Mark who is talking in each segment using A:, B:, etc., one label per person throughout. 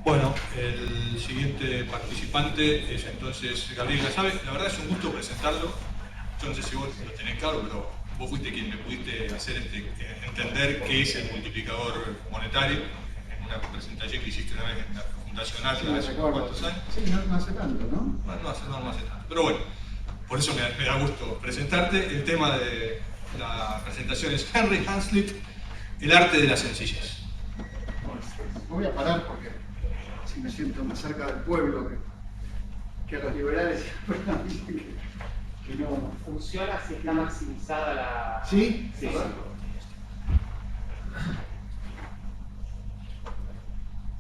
A: Bueno, el siguiente participante es entonces Gabriel Gasabe. La verdad es un gusto presentarlo. Yo no sé si vos lo tenés claro, pero vos fuiste quien me pudiste hacer entender qué es el multiplicador monetario en una presentación que hiciste una vez en la Fundación
B: Sí,
A: Atlas hace unos cuantos años.
B: Sí, no hace tanto, ¿no?
A: Bueno, no hace tanto. Pero bueno, por eso me da gusto presentarte. El tema de la presentación es Henry Hazlitt, el arte de la sencillez.
B: Bueno, me voy a parar porque si me siento más cerca del pueblo que a los liberales siempre nos dicen que no.
C: Funciona si está maximizada la...
B: ¿Sí?
C: Sí.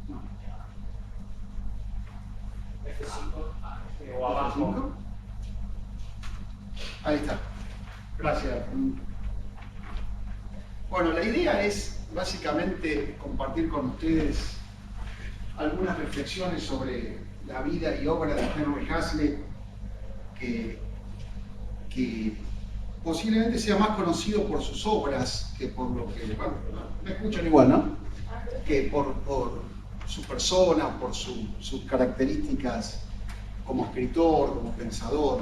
B: No.
C: F5 o abajo.
B: Ahí está. Gracias. Bueno, la idea es básicamente compartir con ustedes algunas reflexiones sobre la vida y obra de Henry Hazlitt, que posiblemente sea más conocido por sus obras que por lo que... Bueno, me escuchan igual, ¿no? Que por su persona, por sus características como escritor, como pensador.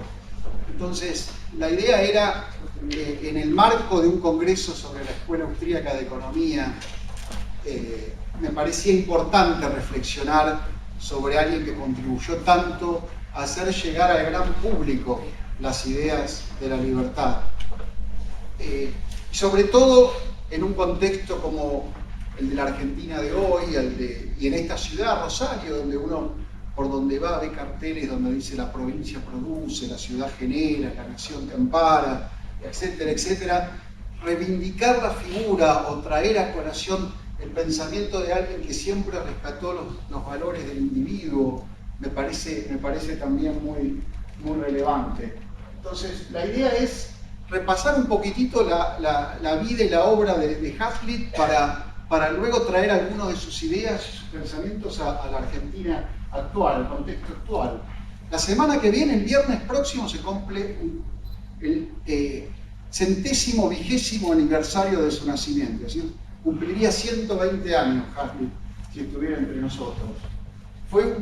B: Entonces, la idea era, en el marco de un congreso sobre la Escuela Austríaca de Economía, me parecía importante reflexionar sobre alguien que contribuyó tanto a hacer llegar al gran público las ideas de la libertad. Sobre todo en un contexto como el de la Argentina de hoy, y en esta ciudad, Rosario, donde uno por donde va ve carteles donde dice la provincia produce, la ciudad genera, la nación te ampara, etcétera, etcétera. Reivindicar la figura o traer a colación el pensamiento de alguien que siempre rescató los valores del individuo me parece también muy relevante. Entonces, la idea es repasar un poquitito la vida y la obra de Hazlitt para luego traer algunas de sus ideas y sus pensamientos a la Argentina actual, al contexto actual. La semana que viene, el viernes próximo, se cumple el 120º aniversario de su nacimiento, es decir, cumpliría 120 años Hazlitt si estuviera entre nosotros. Fue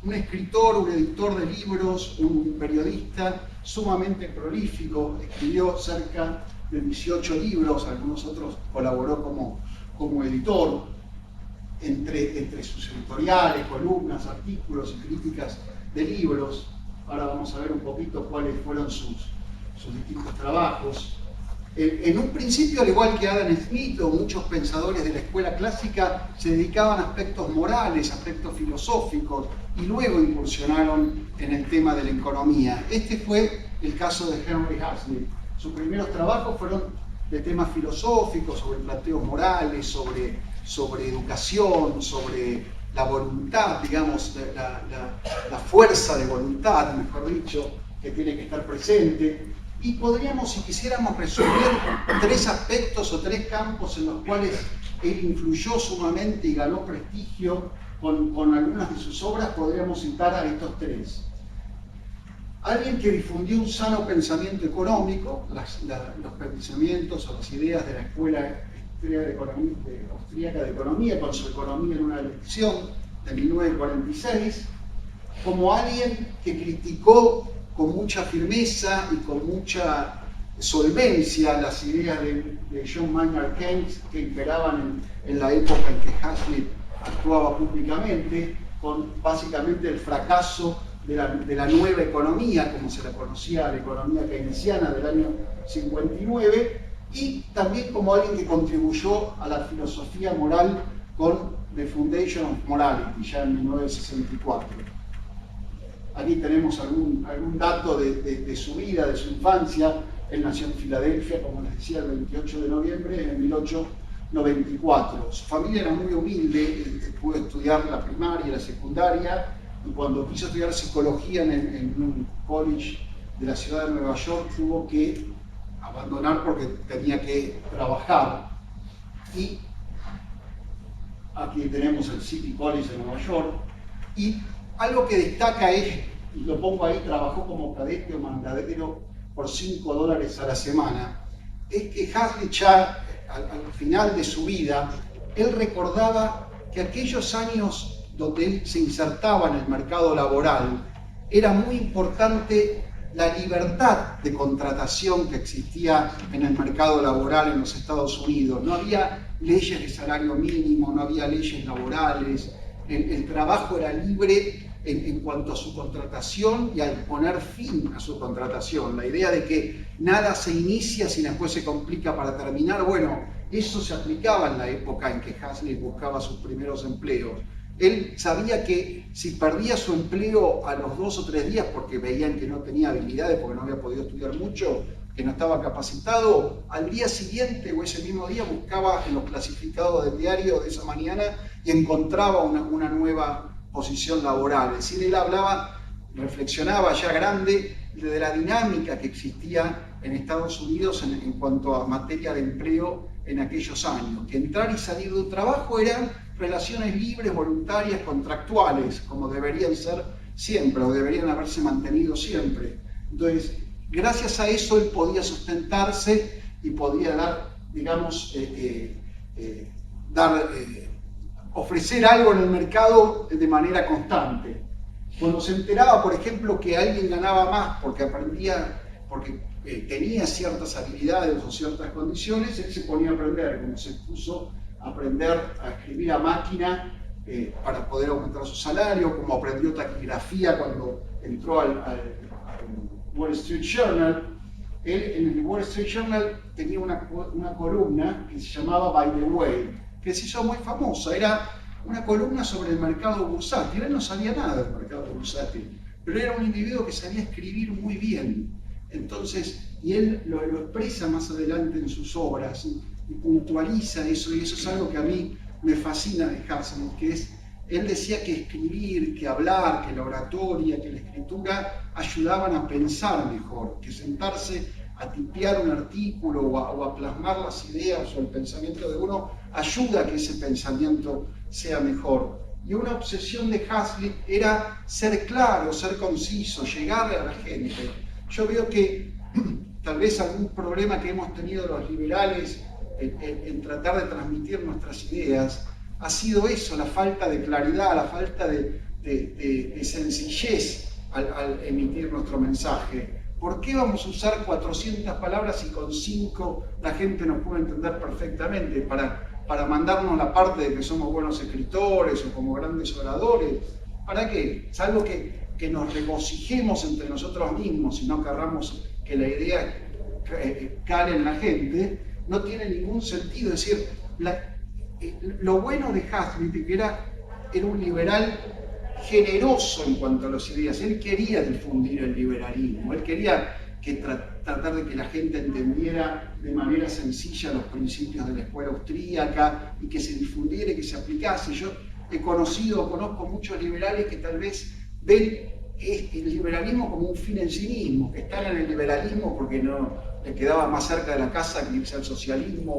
B: un escritor, un editor de libros, un periodista sumamente prolífico, escribió cerca de 18 libros, algunos otros colaboró como editor, entre sus editoriales, columnas, artículos y críticas de libros. Ahora vamos a ver un poquito cuáles fueron sus distintos trabajos. En un principio, al igual que Adam Smith o muchos pensadores de la escuela clásica, se dedicaban a aspectos morales, aspectos filosóficos, y luego incursionaron en el tema de la economía. Este fue el caso de Henry Hazlitt. Sus primeros trabajos fueron de temas filosóficos, sobre planteos morales, sobre educación, sobre la voluntad, digamos, la fuerza de voluntad, mejor dicho, que tiene que estar presente. Y podríamos, si quisiéramos resumir, tres aspectos o tres campos en los cuales él influyó sumamente y ganó prestigio con algunas de sus obras, podríamos citar a estos tres. Alguien que difundió un sano pensamiento económico, los pensamientos o las ideas de la Escuela Austríaca de Economía, con su Economía en una lección de 1946, como alguien que criticó con mucha firmeza y con mucha solvencia las ideas de John Maynard Keynes que imperaban en la época en que Hazlitt actuaba públicamente, con básicamente el fracaso de la nueva economía, como se la conocía, la economía keynesiana del año 59, y también como alguien que contribuyó a la filosofía moral con The Foundation of Morality, ya en 1964. Aquí tenemos algún dato de su vida, de su infancia. Él nació en Filadelfia, como les decía, el 28 de noviembre de 1894. Su familia era muy humilde, pudo estudiar la primaria y la secundaria, y cuando quiso estudiar psicología en un college de la ciudad de Nueva York, tuvo que abandonar porque tenía que trabajar. Y aquí tenemos el City College de Nueva York. Y algo que destaca es, y lo pongo ahí, trabajó como cadete o mandadero por $5 a la semana, es que Hazlitt ya al final de su vida, él recordaba que aquellos años donde él se insertaba en el mercado laboral, era muy importante la libertad de contratación que existía en el mercado laboral en los Estados Unidos. No había leyes de salario mínimo, no había leyes laborales, el trabajo era libre en cuanto a su contratación y al poner fin a su contratación. La idea de que nada se inicia si después se complica para terminar, bueno, eso se aplicaba en la época en que Hazlitt buscaba sus primeros empleos. Él sabía que si perdía su empleo a los 2 o 3 días porque veían que no tenía habilidades, porque no había podido estudiar mucho, que no estaba capacitado, al día siguiente o ese mismo día buscaba en los clasificados del diario de esa mañana y encontraba una nueva posición laboral. Es decir, él hablaba, reflexionaba ya grande de la dinámica que existía en Estados Unidos en cuanto a materia de empleo en aquellos años, que entrar y salir de un trabajo eran relaciones libres, voluntarias, contractuales, como deberían ser siempre, o deberían haberse mantenido siempre. Entonces, gracias a eso él podía sustentarse y podía dar, digamos, ofrecer algo en el mercado de manera constante. Cuando se enteraba, por ejemplo, que alguien ganaba más porque aprendía, porque tenía ciertas habilidades o ciertas condiciones, él se ponía a aprender, como se puso a aprender a escribir a máquina para poder aumentar su salario, como aprendió taquigrafía cuando entró al Wall Street Journal. Él en el Wall Street Journal tenía una columna que se llamaba By the Way, que se hizo muy famosa. Era una columna sobre el mercado bursátil. Él no sabía nada del mercado bursátil, pero era un individuo que sabía escribir muy bien. Entonces, y él lo expresa más adelante en sus obras y puntualiza eso, y eso es algo que a mí me fascina de Hazlitt, que es, él decía que escribir, que hablar, que la oratoria, que la escritura ayudaban a pensar mejor, que sentarse a tipear un artículo o a plasmar las ideas o el pensamiento de uno ayuda a que ese pensamiento sea mejor. Y una obsesión de Hazlitt era ser claro, ser conciso, llegarle a la gente. Yo veo que tal vez algún problema que hemos tenido los liberales en tratar de transmitir nuestras ideas ha sido eso, la falta de claridad, la falta de sencillez al emitir nuestro mensaje. ¿Por qué vamos a usar 400 palabras y con 5 la gente nos puede entender perfectamente para mandarnos la parte de que somos buenos escritores o como grandes oradores? ¿Para qué? Salvo que nos regocijemos entre nosotros mismos y no querramos que la idea cale en la gente, no tiene ningún sentido. Es decir, lo bueno de Hazlitt, que era un liberal generoso en cuanto a las ideas. Él quería difundir el liberalismo, él quería tratar de que la gente entendiera de manera sencilla los principios de la escuela austríaca y que se difundiera y que se aplicase. Yo conozco muchos liberales que tal vez ven el liberalismo como un fin en sí mismo, que están en el liberalismo porque no les quedaba más cerca de la casa que irse al socialismo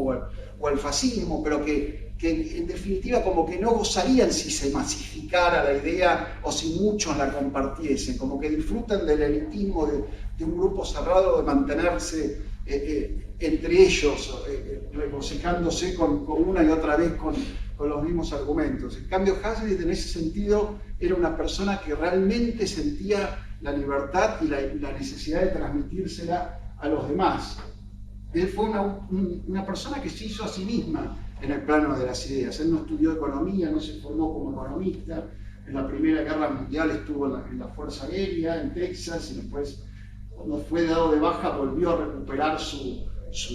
B: o al fascismo, pero que en definitiva como que no gozarían si se masificara la idea o si muchos la compartiesen, como que disfrutan del elitismo de un grupo cerrado, de mantenerse entre ellos, regocijándose con una y otra vez con los mismos argumentos. En cambio, Hazlitt en ese sentido era una persona que realmente sentía la libertad y la necesidad de transmitírsela a los demás. Él fue una persona que se hizo a sí misma en el plano de las ideas. Él no estudió economía, no se formó como economista. En la Primera Guerra Mundial estuvo en la Fuerza Aérea, en Texas, y después, cuando fue dado de baja, volvió a recuperar su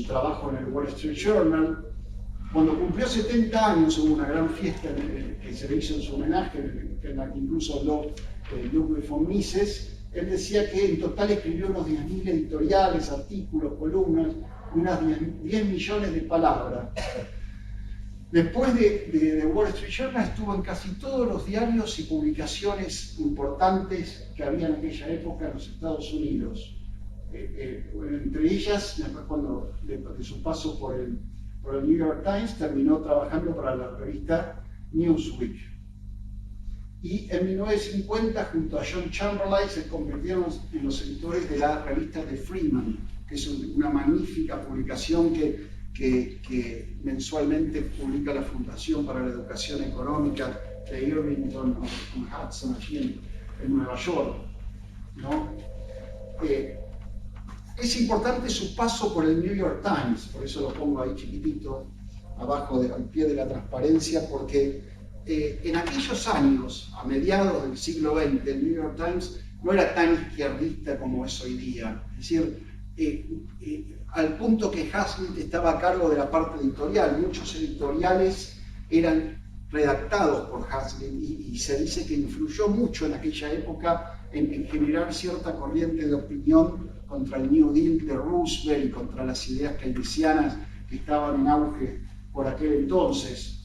B: trabajo en el Wall Street Journal. Cuando cumplió 70 años hubo una gran fiesta que se le hizo en su homenaje, en la que incluso habló Ludwig von Mises. Él decía que en total escribió unos 10.000 editoriales, artículos, columnas, unas 10 millones de palabras. Después de Wall Street Journal estuvo en casi todos los diarios y publicaciones importantes que había en aquella época en los Estados Unidos. Entre ellas, después de su paso por el New York Times, terminó trabajando para la revista Newsweek. Y en 1950, junto a John Chamberlain, se convirtieron en los editores de la revista The Freeman, que es una magnífica publicación que mensualmente publica la Fundación para la Educación Económica de Irvington con Hudson allí en Nueva York, ¿no? Es importante su paso por el New York Times, por eso lo pongo ahí chiquitito, abajo al pie de la transparencia, porque en aquellos años, a mediados del siglo XX, el New York Times no era tan izquierdista como es hoy día. Es decir, al punto que Hazlitt estaba a cargo de la parte editorial, muchos editoriales eran redactados por Hazlitt y se dice que influyó mucho en aquella época en generar cierta corriente de opinión contra el New Deal de Roosevelt y contra las ideas keynesianas que estaban en auge por aquel entonces.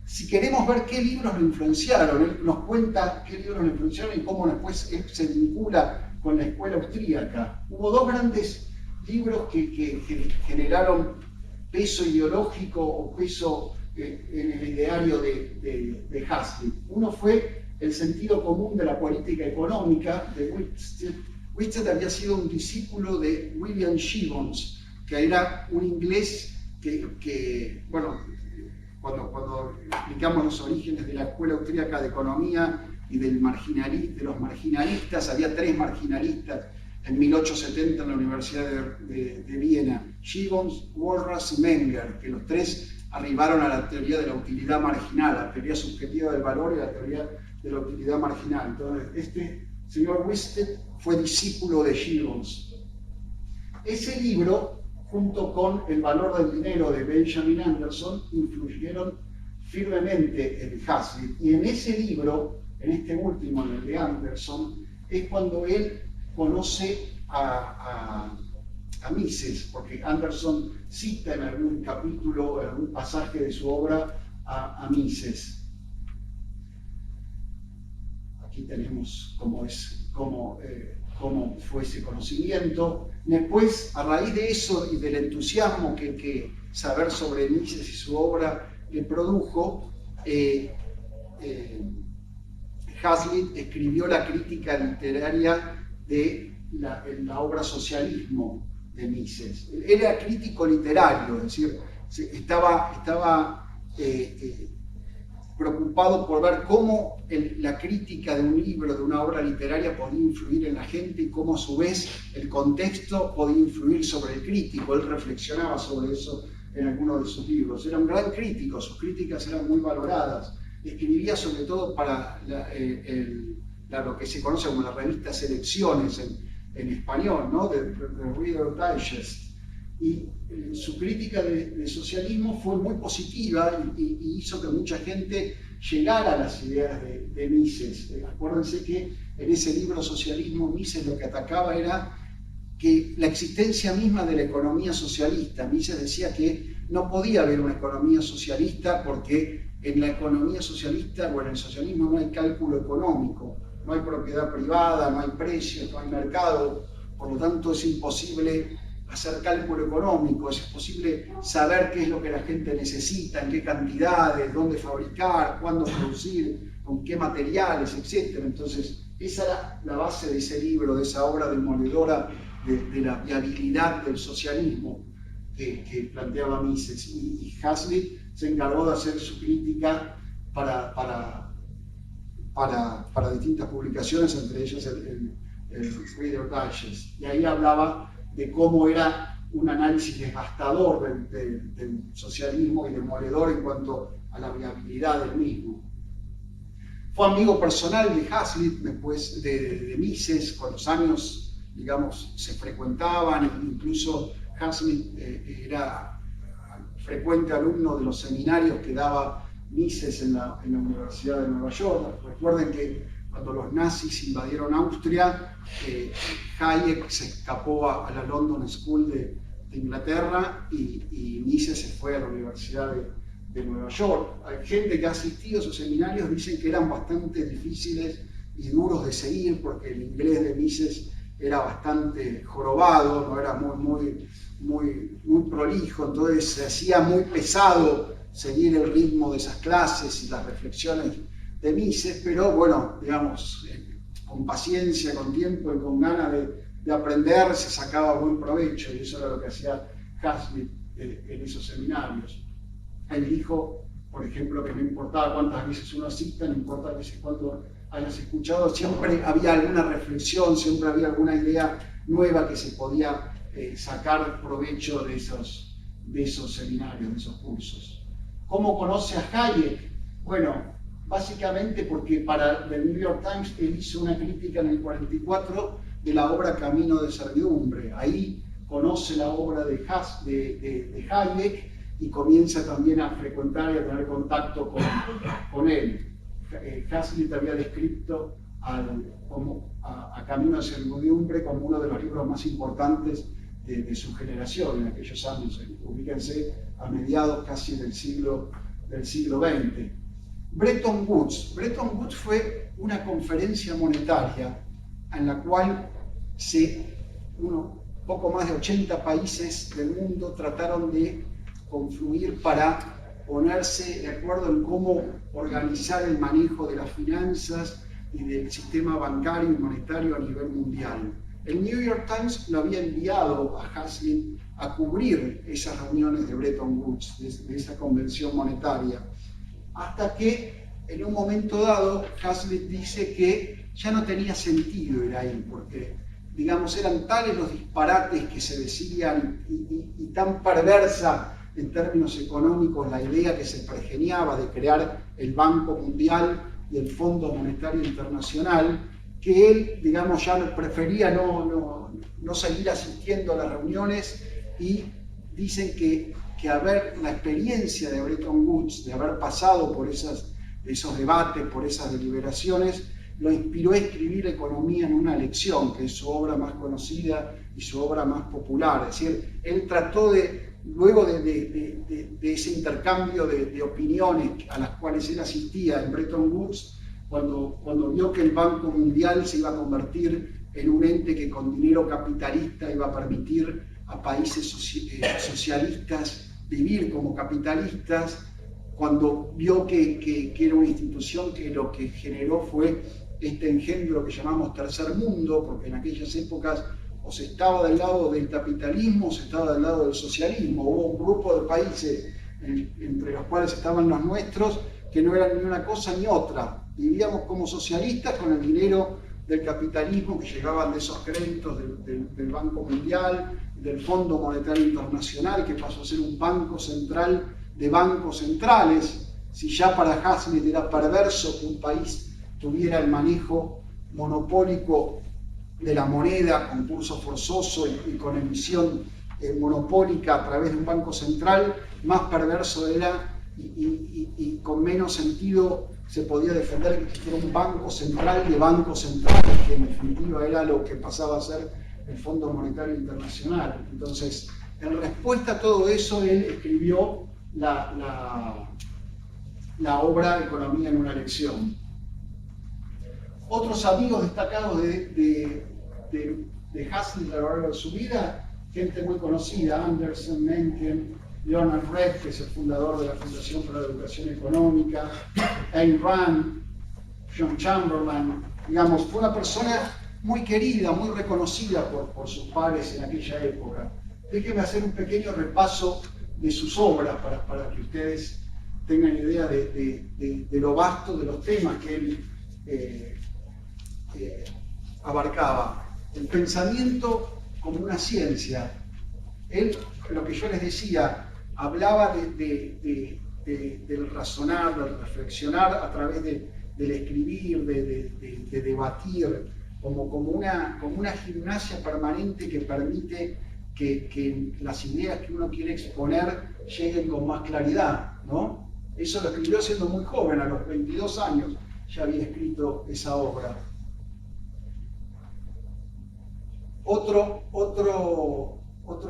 B: Si queremos ver qué libros lo influenciaron, él nos cuenta qué libros lo influenciaron y cómo después él se vincula con la escuela austríaca. Hubo dos grandes libros que generaron peso ideológico o peso en el ideario de Hazlitt. Uno fue El sentido común de la política económica de Whitsted. Whitsted había sido un discípulo de William Gibbons, que era un inglés que bueno, cuando explicamos los orígenes de la escuela austríaca de economía y de los marginalistas, había tres marginalistas en 1870 en la Universidad de Viena: Gibbons, Walras y Menger, que los tres arribaron a la teoría de la utilidad marginal, la teoría subjetiva del valor y la teoría de la utilidad marginal. Entonces, este señor Whitsted fue discípulo de Gibbons. Ese libro, junto con El valor del dinero de Benjamin Anderson, influyeron firmemente en Hazlitt. Y en ese libro, en este último, en el de Anderson, es cuando él conoce a Mises, porque Anderson cita en algún capítulo, en algún pasaje de su obra a Mises. Aquí tenemos cómo fue ese conocimiento. Después, a raíz de eso y del entusiasmo que saber sobre Mises y su obra le produjo, Hazlitt escribió la crítica literaria de la obra Socialismo de Mises. Él era crítico literario, es decir, estaba preocupado por ver cómo la crítica de un libro, de una obra literaria, podía influir en la gente y cómo a su vez el contexto podía influir sobre el crítico. Él reflexionaba sobre eso en algunos de sus libros. Era un gran crítico, sus críticas eran muy valoradas. Escribía sobre todo para lo que se conoce como la revista Selecciones en español, ¿no? de Reader Digest. Y su crítica de socialismo fue muy positiva y hizo que mucha gente llegara a las ideas de Mises. Acuérdense que en ese libro Socialismo, Mises lo que atacaba era que la existencia misma de la economía socialista. Mises decía que no podía haber una economía socialista porque en la economía socialista o en el socialismo no hay cálculo económico, no hay propiedad privada, no hay precios, no hay mercado, por lo tanto es imposible hacer cálculo económico, es posible saber qué es lo que la gente necesita, en qué cantidades, dónde fabricar, cuándo producir, con qué materiales, etc. Entonces, esa era la base de ese libro, de esa obra demoledora de la viabilidad del socialismo que planteaba Mises. Y Hazlitt se encargó de hacer su crítica para distintas publicaciones, entre ellas el Reader Digest. Y ahí hablaba de cómo era un análisis devastador del socialismo y demoledor en cuanto a la viabilidad del mismo. Fue amigo personal de Hazlitt, después de Mises. Con los años, digamos, se frecuentaban, incluso Hazlitt era frecuente alumno de los seminarios que daba Mises en la Universidad de Nueva York. Recuerden que cuando los nazis invadieron Austria, Hayek se escapó a la London School de Inglaterra y Mises se fue a la Universidad de Nueva York. Hay gente que ha asistido a esos seminarios, dicen que eran bastante difíciles y duros de seguir porque el inglés de Mises era bastante jorobado, no era muy prolijo, entonces se hacía muy pesado seguir el ritmo de esas clases y las reflexiones de Mises, pero bueno, digamos, con paciencia, con tiempo y con ganas de aprender, se sacaba buen provecho, y eso era lo que hacía Hazlitt en esos seminarios. Él dijo por ejemplo, que no importaba cuántas veces uno asista, no importa a veces cuánto hayas escuchado, siempre había alguna reflexión, siempre había alguna idea nueva que se podía sacar provecho de esos seminarios, de esos cursos. ¿Cómo conoce a Hayek? Bueno, básicamente porque para el New York Times él hizo una crítica en el 44 de la obra Camino de Servidumbre. Ahí conoce la obra de Hayek y comienza también a frecuentar y a tener contacto con él. Hazlitt había descrito a Camino de Servidumbre como uno de los libros más importantes de su generación en aquellos años, ubíquense a mediados casi del siglo XX. Bretton Woods fue una conferencia monetaria en la cual poco más de 80 países del mundo trataron de confluir para ponerse de acuerdo en cómo organizar el manejo de las finanzas y del sistema bancario y monetario a nivel mundial. El New York Times lo había enviado a Hazlitt a cubrir esas reuniones de Bretton Woods, de esa convención monetaria, hasta que en un momento dado Hazlitt dice que ya no tenía sentido ir ahí, porque digamos eran tales los disparates que se decían y tan perversa en términos económicos la idea que se pergeniaba de crear el Banco Mundial y el Fondo Monetario Internacional, que él, digamos, ya prefería no seguir asistiendo a las reuniones, y dicen que la experiencia de Bretton Woods, de haber pasado por esos debates, por esas deliberaciones, lo inspiró a escribir Economía en una lección, que es su obra más conocida y su obra más popular. Es decir, él trató luego de ese intercambio de opiniones a las cuales él asistía en Bretton Woods, cuando vio que el Banco Mundial se iba a convertir en un ente que con dinero capitalista iba a permitir a países socialistas vivir como capitalistas, cuando vio que era una institución que lo que generó fue este engendro que llamamos tercer mundo, porque en aquellas épocas o se estaba del lado del capitalismo o se estaba del lado del socialismo. Hubo un grupo de países, entre los cuales estaban los nuestros, que no eran ni una cosa ni otra. Vivíamos como socialistas con el dinero del capitalismo que llegaban de esos créditos del Banco Mundial, del Fondo Monetario Internacional, que pasó a ser un banco central de bancos centrales. Si ya para Hazlitt era perverso que un país tuviera el manejo monopólico de la moneda con curso forzoso y con emisión monopólica a través de un banco central, más perverso era y con menos sentido se podía defender que fuera un banco central de bancos centrales, que en definitiva era lo que pasaba a ser el Fondo Monetario Internacional. Entonces, en respuesta a todo eso, él escribió la obra Economía en una lección. Otros amigos destacados de Hazlitt a lo largo de su vida, gente muy conocida: Anderson, Mencken, Leonard Read, que es el fundador de la Fundación para la Educación Económica, Ayn Rand, John Chamberlain. Digamos, fue una persona muy querida, muy reconocida por sus pares en aquella época. Déjenme hacer un pequeño repaso de sus obras para que ustedes tengan idea de lo vasto de los temas que él abarcaba. El pensamiento como una ciencia. Él, lo que yo les decía, hablaba del razonar, del reflexionar a través del escribir, de debatir, como una gimnasia permanente que permite que las ideas que uno quiere exponer lleguen con más claridad, ¿no? Eso lo escribió siendo muy joven, a los 22 años ya había escrito esa obra. Otro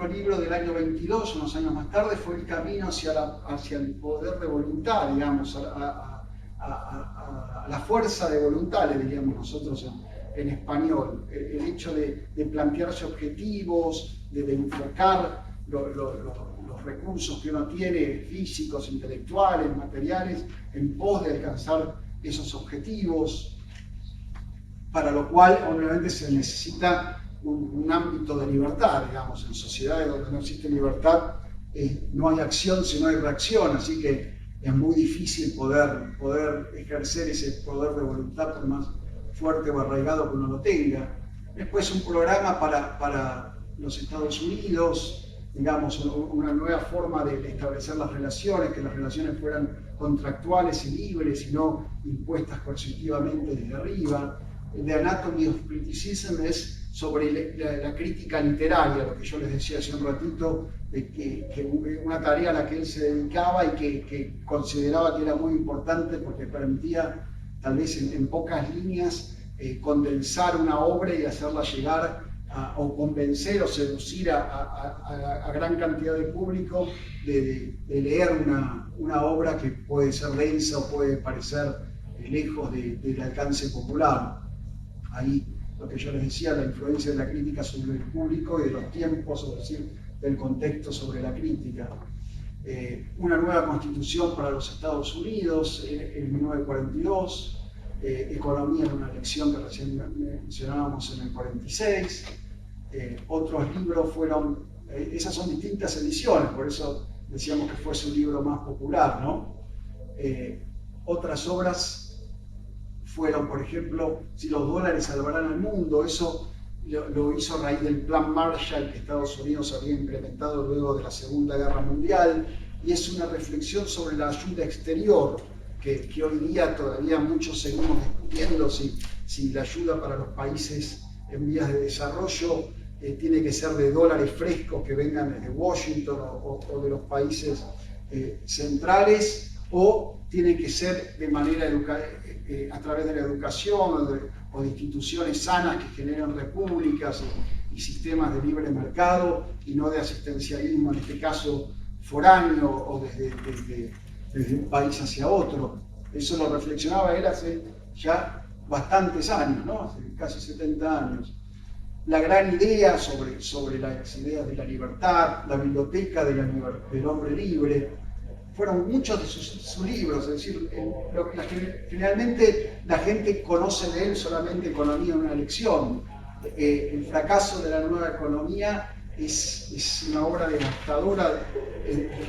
B: libro del año 22, unos años más tarde, fue El camino hacia el poder de voluntad, digamos, a la fuerza de voluntad, le diríamos nosotros en español. El hecho de plantearse objetivos, de enfocar los recursos que uno tiene, físicos, intelectuales, materiales, en pos de alcanzar esos objetivos, para lo cual obviamente se necesita un ámbito de libertad, digamos. En sociedades donde no existe libertad no hay acción, sino hay reacción, así que es muy difícil poder ejercer ese poder de voluntad por más fuerte o arraigado que uno lo tenga. Después un programa para los Estados Unidos, digamos, una nueva forma de establecer las relaciones, que las relaciones fueran contractuales y libres y no impuestas coercitivamente desde arriba. El de Anatomy of Criticism es sobre la crítica literaria, lo que yo les decía hace un ratito, de que una tarea a la que él se dedicaba y que consideraba que era muy importante porque permitía, tal vez en pocas líneas, condensar una obra y hacerla llegar o convencer o seducir a gran cantidad de público de leer una obra que puede ser densa o puede parecer lejos del alcance popular. Ahí lo que yo les decía, la influencia de la crítica sobre el público y de los tiempos, es decir, del contexto sobre la crítica. Una nueva constitución para los Estados Unidos en 1942, economía en una lección que recién mencionábamos en el 46. Otros libros fueron, esas son distintas ediciones, por eso decíamos que fue su libro más popular, ¿no? Otras obras fueron, por ejemplo, Si los dólares salvarán al mundo. Eso lo hizo a raíz del Plan Marshall que Estados Unidos había implementado luego de la Segunda Guerra Mundial, y es una reflexión sobre la ayuda exterior, que hoy día todavía muchos seguimos discutiendo si la ayuda para los países en vías de desarrollo tiene que ser de dólares frescos que vengan desde Washington o de los países centrales, o tiene que ser de manera a través de la educación o de instituciones sanas que generen repúblicas y sistemas de libre mercado y no de asistencialismo, en este caso foráneo o desde un país hacia otro. Eso lo reflexionaba él hace ya bastantes años, ¿no? Hace casi 70 años. La gran idea sobre las ideas de la libertad, la biblioteca del hombre libre, fueron muchos de sus libros, es decir, generalmente la gente conoce de él solamente Economía en una lección. El fracaso de la nueva economía es una obra devastadora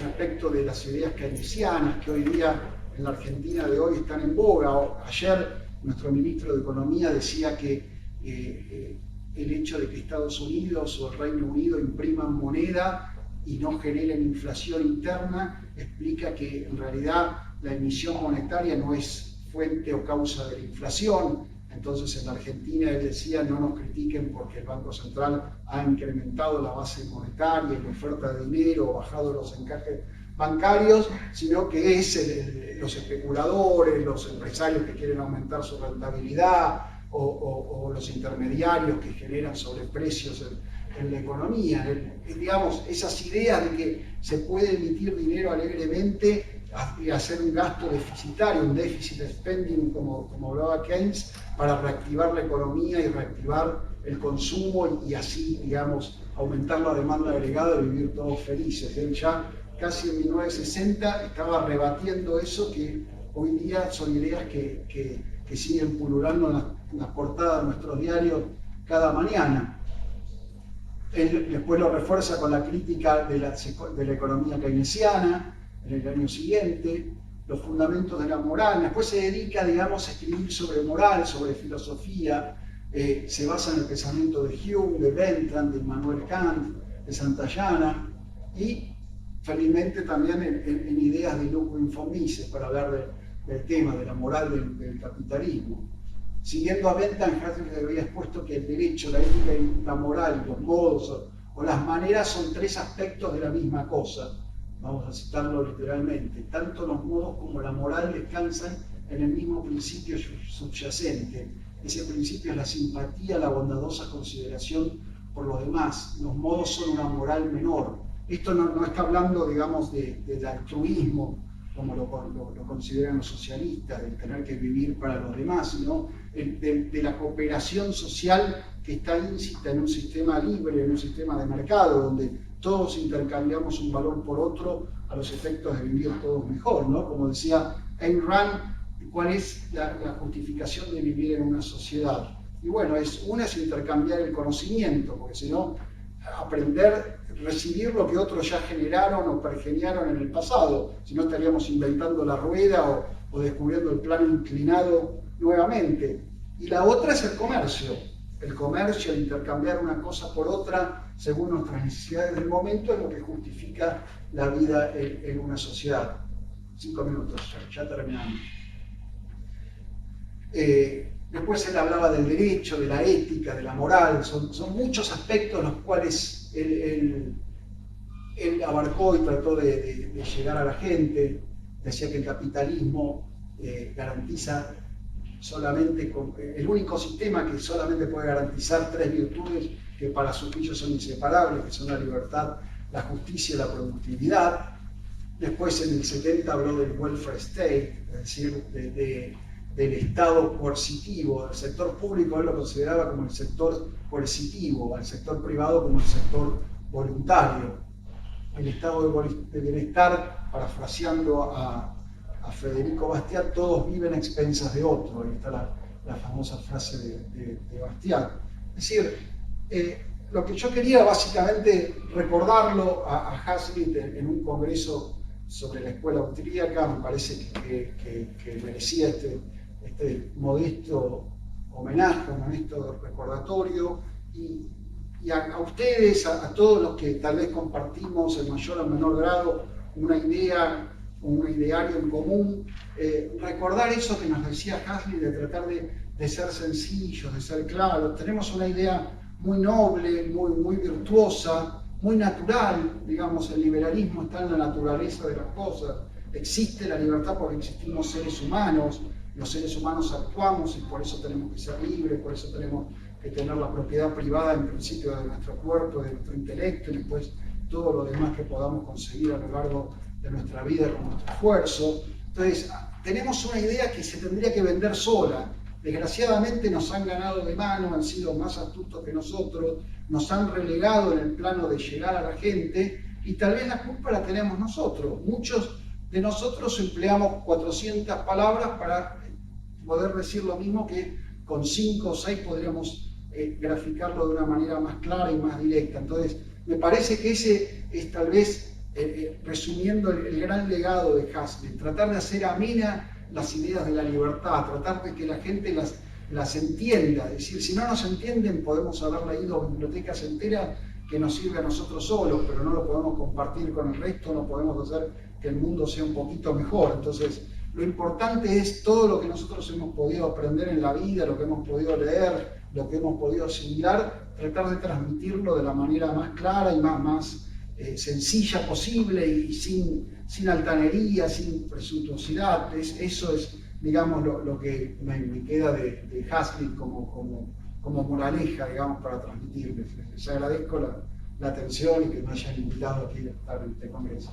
B: respecto de las ideas keynesianas que hoy día en la Argentina de hoy están en boga. Ayer nuestro ministro de Economía decía que el hecho de que Estados Unidos o el Reino Unido impriman moneda y no generen inflación interna explica que en realidad la emisión monetaria no es fuente o causa de la inflación. Entonces en la Argentina él decía: no nos critiquen porque el Banco Central ha incrementado la base monetaria y la oferta de dinero o bajado los encajes bancarios, sino que es los especuladores, los empresarios que quieren aumentar su rentabilidad o los intermediarios que generan sobreprecios en la economía. Digamos, esas ideas de que se puede emitir dinero alegremente y hacer un gasto deficitario, un deficit spending, como hablaba Keynes, para reactivar la economía y reactivar el consumo y así, digamos, aumentar la demanda agregada y vivir todos felices. Él ya casi en 1960 estaba rebatiendo eso, que hoy día son ideas que siguen pululando en las portadas de nuestros diarios cada mañana. Él después lo refuerza con la crítica de la economía keynesiana en el año siguiente, los fundamentos de la moral. Después se dedica, digamos, a escribir sobre moral, sobre filosofía. Se basa en el pensamiento de Hume, de Bentham, de Immanuel Kant, de Santayana, y felizmente también en ideas de Ludwig von Mises para hablar del tema de la moral del capitalismo. Siguiendo a Bentham, Heidegger había expuesto que el derecho, la ética y la moral, los modos o las maneras son tres aspectos de la misma cosa. Vamos a citarlo literalmente. Tanto los modos como la moral descansan en el mismo principio subyacente. Ese principio es la simpatía, la bondadosa consideración por los demás. Los modos son una moral menor. Esto no está hablando, digamos, del altruismo, como lo consideran los socialistas, del tener que vivir para los demás, sino de la cooperación social que está íncita en un sistema libre, en un sistema de mercado, donde todos intercambiamos un valor por otro a los efectos de vivir todos mejor, ¿no? Como decía Ayn Rand, ¿cuál es la justificación de vivir en una sociedad? Y bueno, una es intercambiar el conocimiento, porque si no, aprender, recibir lo que otros ya generaron o pergeniaron en el pasado, si no estaríamos inventando la rueda o descubriendo el plano inclinado nuevamente. Y la otra es el comercio, el intercambiar una cosa por otra según nuestras necesidades del momento es lo que justifica la vida en una sociedad. 5 minutos, ya terminamos. Después él hablaba del derecho, de la ética, de la moral, son muchos aspectos los cuales él abarcó y trató de llegar a la gente. Decía que el capitalismo garantiza solamente, el único sistema que solamente puede garantizar 3 virtudes que para sus juicios son inseparables, que son la libertad, la justicia y la productividad. Después en el 70 habló del welfare state, es decir, del Estado coercitivo. El sector público él lo consideraba como el sector coercitivo, al sector privado como el sector voluntario. El estado de bienestar, parafraseando a Federico Bastiat, todos viven a expensas de otro. Ahí está la famosa frase de Bastiat. Es decir, lo que yo quería básicamente recordarlo a Hazlitt en un congreso sobre la escuela austríaca, me parece que merecía este modesto homenaje, un modesto recordatorio, y a ustedes, a todos los que tal vez compartimos en mayor o menor grado una idea, un ideario en común, recordar eso que nos decía Hazlitt, de tratar de ser sencillos, de ser claros. Tenemos una idea muy noble, muy virtuosa, muy natural, digamos, el liberalismo está en la naturaleza de las cosas. Existe la libertad porque existimos seres humanos, los seres humanos actuamos y por eso tenemos que ser libres, por eso tenemos que tener la propiedad privada en principio de nuestro cuerpo, de nuestro intelecto y después todo lo demás que podamos conseguir a lo largo de nuestra vida con nuestro esfuerzo. Entonces, tenemos una idea que se tendría que vender sola. Desgraciadamente nos han ganado de mano, han sido más astutos que nosotros, nos han relegado en el plano de llegar a la gente y tal vez la culpa la tenemos nosotros. Muchos de nosotros empleamos 400 palabras para poder decir lo mismo que con 5 o 6 podríamos graficarlo de una manera más clara y más directa. Entonces, me parece que ese es tal vez, resumiendo el gran legado de Hazlitt, tratar de hacer amena las ideas de la libertad, tratar de que la gente las entienda. Es decir, si no nos entienden, podemos haber leído bibliotecas enteras que nos sirve a nosotros solos, pero no lo podemos compartir con el resto, no podemos hacer que el mundo sea un poquito mejor. Entonces, lo importante es todo lo que nosotros hemos podido aprender en la vida, lo que hemos podido leer, lo que hemos podido asimilar, tratar de transmitirlo de la manera más clara y más sencilla posible y sin altanería, sin presuntuosidad. Eso es, digamos, lo que me queda de Hazlitt como moraleja, digamos, para transmitirles. Les agradezco la atención y que me hayan invitado aquí a estar en este congreso.